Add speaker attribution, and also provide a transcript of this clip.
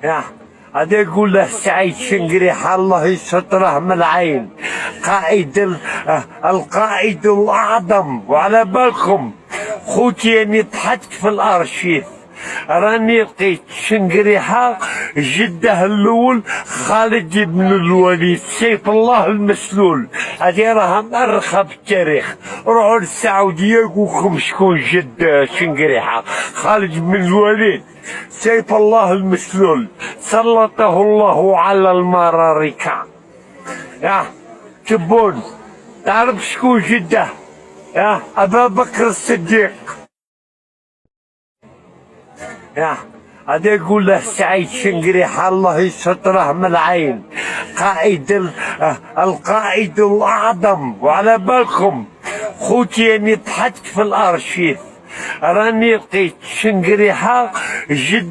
Speaker 1: يا هذا يقول له سعيد شنقريحة الله يستره من العين، القائد الأعظم. وعلى بالكم خوتي اني طحتك في الارشيف، راني لقيت شنقريحة جده الاول خالد بن الوليد سيف الله المسلول، هذه راها مؤرخة في التاريخ. روحوا للسعودية يقولكم شكون جد شنقريحة، خالد بن الوليد سيف الله المسلول سلطه الله على المراركة. يا تبون تعرف شكون جده؟ يا أبا بكر الصديق. يا هذا يقول له سعيد شنقريحة الله يستره من العين، القائد الأعظم. وعلى بالكم خوتي اني طحتك في الارشيف، راني لقيت شنقريحة جد